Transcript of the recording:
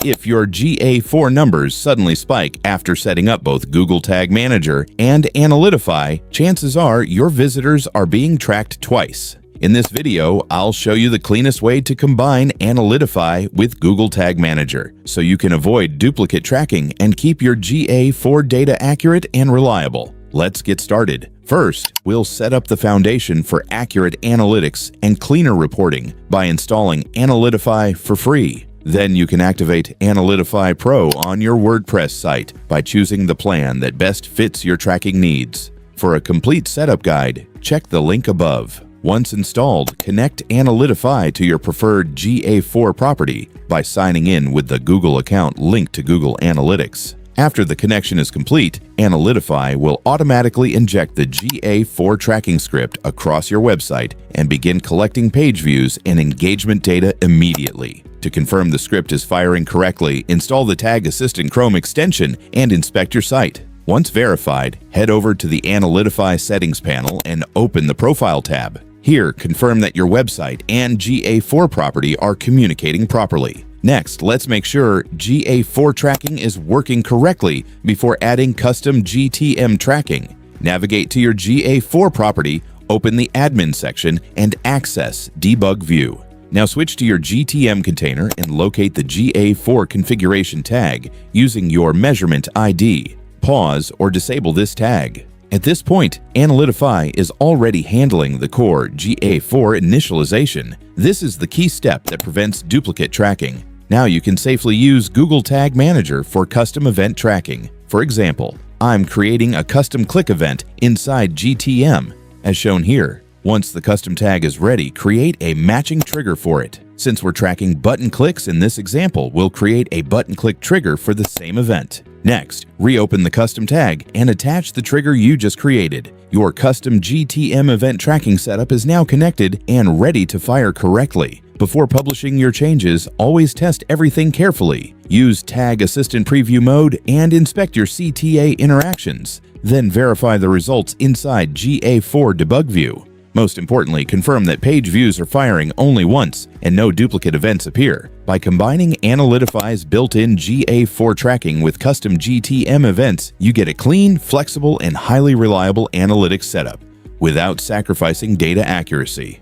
If your GA4 numbers suddenly spike after setting up both Google Tag Manager and Analytify, chances are your visitors are being tracked twice. In this video, I'll show you the cleanest way to combine Analytify with Google Tag Manager, so you can avoid duplicate tracking and keep your GA4 data accurate and reliable. Let's get started. First, we'll set up the foundation for accurate analytics and cleaner reporting by installing Analytify for free. Then you can activate Analytify Pro on your WordPress site by choosing the plan that best fits your tracking needs. For a complete setup guide, check the link above. Once installed, connect Analytify to your preferred GA4 property by signing in with the Google account linked to Google Analytics. After the connection is complete, Analytify will automatically inject the GA4 tracking script across your website and begin collecting page views and engagement data immediately. To confirm the script is firing correctly, install the Tag Assistant Chrome extension and inspect your site. Once verified, head over to the Analytify settings panel and open the Profile tab. Here, confirm that your website and GA4 property are communicating properly. Next, let's make sure GA4 tracking is working correctly before adding custom GTM tracking. Navigate to your GA4 property, open the Admin section, and access DebugView. Now switch to your GTM container and locate the GA4 configuration tag using your measurement ID. Pause or disable this tag. At this point, Analytify is already handling the core GA4 initialization. This is the key step that prevents duplicate tracking. Now you can safely use Google Tag Manager for custom event tracking. For example, I'm creating a custom click event inside GTM, as shown here. Once the custom tag is ready, create a matching trigger for it. Since we're tracking button clicks in this example, we'll create a button click trigger for the same event. Next, reopen the custom tag and attach the trigger you just created. Your custom GTM event tracking setup is now connected and ready to fire correctly. Before publishing your changes, always test everything carefully. Use Tag Assistant Preview mode and inspect your CTA interactions. Then verify the results inside GA4 DebugView. Most importantly, confirm that page views are firing only once and no duplicate events appear. By combining Analytify's built-in GA4 tracking with custom GTM events, you get a clean, flexible, and highly reliable analytics setup without sacrificing data accuracy.